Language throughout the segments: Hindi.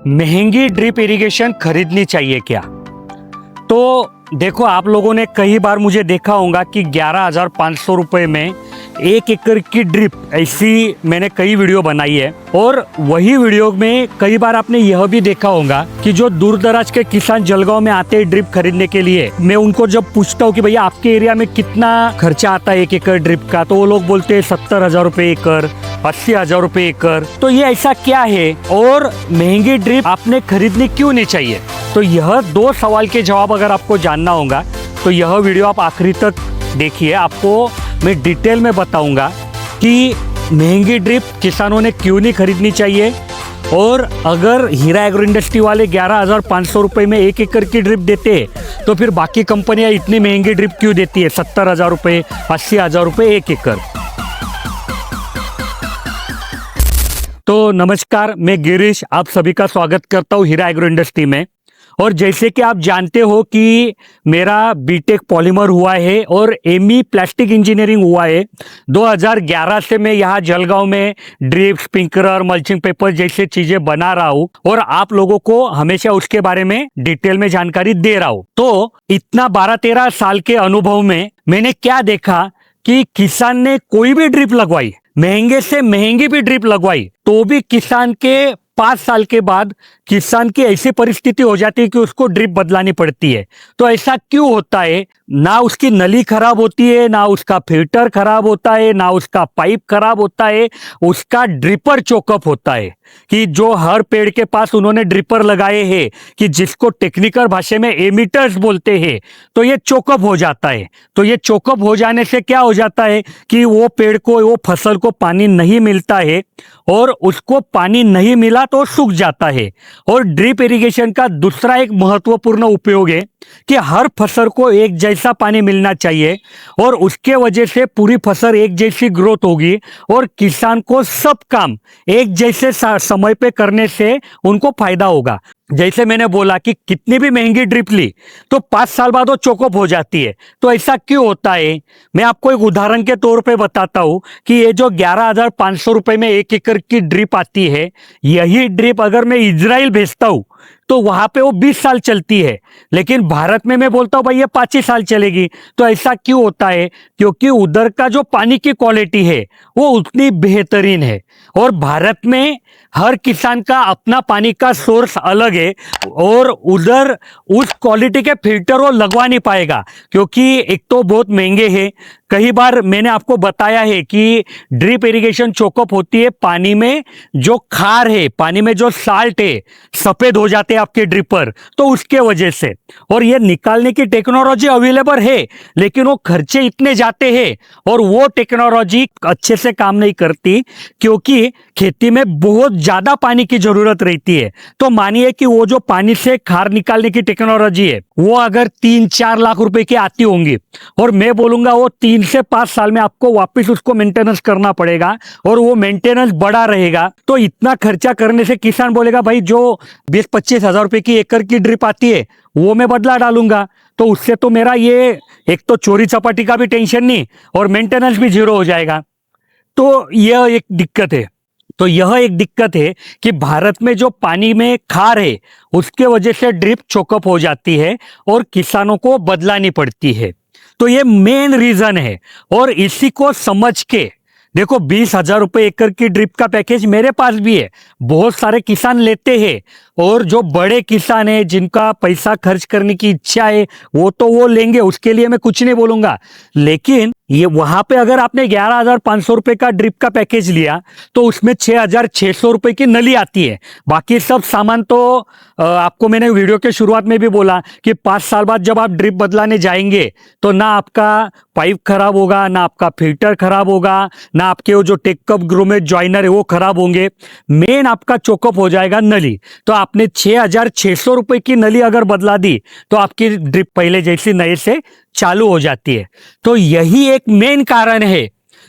महंगी ड्रिप इरिगेशन खरीदनी चाहिए क्या? तो देखो, आप लोगों ने कई बार मुझे देखा होगा कि 11,500 रुपये में 1 एकड़ की ड्रिप, ऐसी मैंने कई वीडियो बनाई है। और वही वीडियो में कई बार आपने यह भी देखा होगा कि जो दूर दराज के किसान जलगांव में आते हैं ड्रिप खरीदने के लिए, मैं उनको जब पूछता हूँ कि भैया आपके एरिया में कितना खर्चा आता है 1 एकड़ ड्रिप का, तो वो लोग बोलते हैं 70,000 रुपये एकड़, 80,000 रुपये एकड़। तो ये ऐसा क्या है और महंगी ड्रिप आपने खरीदनी क्यों नहीं चाहिए? तो यह 2 सवाल के जवाब अगर आपको जानना होगा तो यह वीडियो आप आखिरी तक देखिए। आपको मैं डिटेल में बताऊंगा कि महंगी ड्रिप किसानों ने क्यों नहीं खरीदनी चाहिए, और अगर हीरा एग्रो इंडस्ट्री वाले 11,500 रुपये में 1 एकड़ की ड्रिप देते हैं तो फिर बाकी कंपनियां इतनी महंगी ड्रिप क्यों देती है, 70,000 रुपये, 80,000 रुपये 1 एकड़। तो नमस्कार, मैं गिरीश आप सभी का स्वागत करता हूँ हीरा एग्रो इंडस्ट्री में। और जैसे कि आप जानते हो कि मेरा बीटेक पॉलीमर हुआ है और एमई प्लास्टिक इंजीनियरिंग हुआ है। 2011 से मैं यहाँ जलगांव में ड्रिप, स्प्रिंकलर, मल्चिंग पेपर जैसे चीजें बना रहा हूँ और आप लोगों को हमेशा उसके बारे में डिटेल में जानकारी दे रहा हूँ। तो इतना 12-13 साल के अनुभव में मैंने क्या देखा कि किसान ने कोई भी ड्रिप लगवाई, महंगे से महंगी भी ड्रिप लगवाई, तो भी किसान के 5 साल के बाद किसान की ऐसी परिस्थिति हो जाती है कि उसको ड्रिप बदलानी पड़ती है। तो ऐसा क्यों होता है? ना उसकी नली खराब होती है, ना उसका फिल्टर खराब होता है, ना उसका पाइप खराब होता है, उसका ड्रिपर चोकअप होता है। कि जो हर पेड़ के पास उन्होंने ड्रिपर लगाए हैं कि जिसको टेक्निकल भाषा में एमीटर्स बोलते हैं, तो ये चोकअप हो जाता है। तो ये चोकअप हो जाने से क्या हो जाता है कि वो पेड़ को, वो फसल को पानी नहीं मिलता है, और उसको पानी नहीं मिला तो सूख जाता है। और ड्रिप इरिगेशन का दूसरा एक महत्वपूर्ण उपयोग है कि हर फसल को एक जैसा पानी मिलना चाहिए, और उसके वजह से पूरी फसल एक जैसी ग्रोथ होगी और किसान को सब काम एक जैसे समय पे करने से उनको फायदा होगा। जैसे मैंने बोला कि कितनी भी महंगी ड्रिप ली तो 5 साल बाद वो चोकअप हो जाती है। तो ऐसा क्यों होता है? मैं आपको एक उदाहरण के तौर पे बताता हूँ कि ये जो 11,500 रुपये में 1 एकड़ की ड्रिप आती है, यही ड्रिप अगर मैं इजराइल भेजता हूँ तो वहां पे वो 20 साल चलती है, लेकिन भारत में मैं बोलता हूँ भाई ये 5 ही साल चलेगी। तो ऐसा क्यों होता है? क्योंकि उधर का जो पानी की क्वालिटी है वो उतनी बेहतरीन है, और भारत में हर किसान का अपना पानी का सोर्स अलग है, और उधर उस क्वालिटी के फिल्टर वो लगवा नहीं पाएगा क्योंकि एक तो बहुत महंगे हैं। कई बार मैंने आपको बताया है कि ड्रिप इरिगेशन चोकअप होती है, पानी में जो खार है, पानी में जो साल्ट है, सफेद हो जाते हैं आपके ड्रिपर, तो उसके वजह से। और ये निकालने की टेक्नोलॉजी अवेलेबल है, लेकिन वो खर्चे इतने जाते हैं और वो टेक्नोलॉजी अच्छे से काम नहीं करती क्योंकि खेती में बहुत ज्यादा पानी की जरूरत रहती है। तो मानिए कि वो जो पानी से खार निकालने की टेक्नोलॉजी है वो अगर 3-4 लाख रुपए की आती होंगी, और मैं बोलूंगा वो 3 से 5 साल में आपको वापस उसको मेंटेनेंस करना पड़ेगा, और वो मेंटेनेंस बड़ा रहेगा। तो इतना खर्चा करने से किसान बोलेगा भाई जो 20-25 हजार रुपए की एकड़ की ड्रिप आती है वो मैं बदला डालूंगा, तो उससे तो मेरा ये एक तो चोरी चपाटी का भी टेंशन नहीं और मेंटेनेंस भी जीरो हो जाएगा। तो यह एक दिक्कत है। तो यह एक दिक्कत है कि भारत में जो पानी में खार है उसके वजह से ड्रिप चोकअप हो जाती है और किसानों को बदलानी पड़ती है। तो ये मेन रीजन है, और इसी को समझ के देखो 20,000 रुपये एकड़ की ड्रिप का पैकेज मेरे पास भी है, बहुत सारे किसान लेते हैं, और जो बड़े किसान हैं जिनका पैसा खर्च करने की इच्छा है वो तो वो लेंगे, उसके लिए मैं कुछ नहीं बोलूंगा। लेकिन ये वहां पे अगर आपने 11,500 रुपये का ड्रिप का पैकेज लिया तो उसमें 6,600 रुपये की नली आती है, बाकी सब सामान तो आपको मैंने वीडियो के शुरुआत में भी बोला कि 5 साल बाद जब आप ड्रिप बदलाने जाएंगे तो ना आपका पाइप खराब होगा, ना आपका फिल्टर खराब होगा, ना आपके वो जो टेकअप ग्रोमेट जॉइनर है वो खराब होंगे, मेन आपका चोकअप हो जाएगा नली। तो आपने 6,600 रुपये की नली अगर बदला दी तो आपकी ड्रिप पहले जैसी नए से चालू हो जाती है। तो यही एक मेन कारण है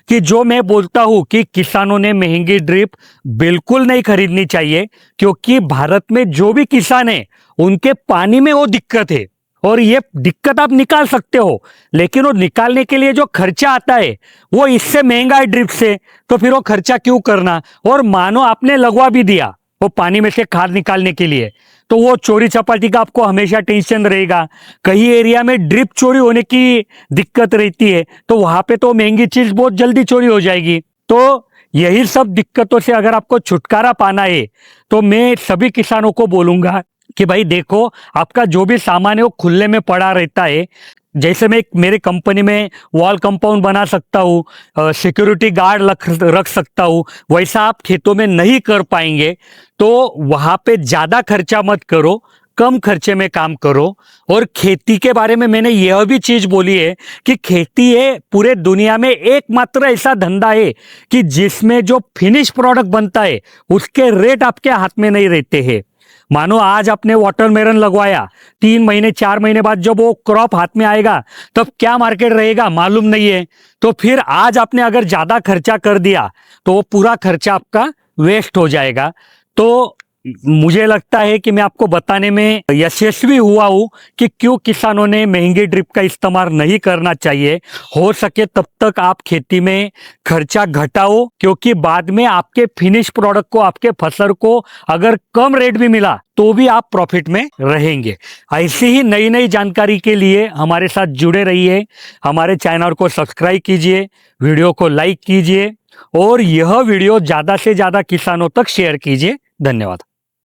कि जो मैं बोलता हूं कि किसानों ने महंगी ड्रिप बिल्कुल नहीं खरीदनी चाहिए, क्योंकि भारत में जो भी किसान है उनके पानी में वो दिक्कत है, और ये दिक्कत आप निकाल सकते हो, लेकिन वो निकालने के लिए जो खर्चा आता है वो इससे महंगा है ड्रिप से, तो फिर वो खर्चा क्यों करना? और मानो आपने लगवा भी दिया वो पानी में से खाद निकालने के लिए, तो वो चोरी चपाटी का आपको हमेशा टेंशन रहेगा। कई एरिया में ड्रिप चोरी होने की दिक्कत रहती है, तो वहां पे तो महंगी चीज बहुत जल्दी चोरी हो जाएगी। तो यही सब दिक्कतों से अगर आपको छुटकारा पाना है तो मैं सभी किसानों को बोलूंगा कि भाई देखो, आपका जो भी सामान है वो खुले में पड़ा रहता है। जैसे मैं मेरे कंपनी में वॉल कंपाउंड बना सकता हूँ, सिक्योरिटी गार्ड रख सकता हूँ, वैसा आप खेतों में नहीं कर पाएंगे। तो वहां पे ज्यादा खर्चा मत करो, कम खर्चे में काम करो। और खेती के बारे में मैंने यह भी चीज बोली है कि खेती है पूरे दुनिया में एकमात्र ऐसा धंधा है कि जिसमें जो फिनिश प्रोडक्ट बनता है उसके रेट आपके हाथ में नहीं रहते हैं। मानो आज आपने वाटरमेलन लगवाया, 3 महीने 4 महीने बाद जब वो क्रॉप हाथ में आएगा तब क्या मार्केट रहेगा मालूम नहीं है। तो फिर आज आपने अगर ज्यादा खर्चा कर दिया तो वो पूरा खर्चा आपका वेस्ट हो जाएगा। तो मुझे लगता है कि मैं आपको बताने में यशस्वी हुआ हूं कि क्यों किसानों ने महंगी ड्रिप का इस्तेमाल नहीं करना चाहिए। हो सके तब तक आप खेती में खर्चा घटाओ, क्योंकि बाद में आपके फिनिश प्रोडक्ट को, आपके फसल को अगर कम रेट भी मिला तो भी आप प्रॉफिट में रहेंगे। ऐसी ही नई नई जानकारी के लिए हमारे साथ जुड़े रहिए। हमारे चैनल को सब्सक्राइब कीजिए, वीडियो को लाइक कीजिए और यह वीडियो ज्यादा से ज्यादा किसानों तक शेयर कीजिए। धन्यवाद।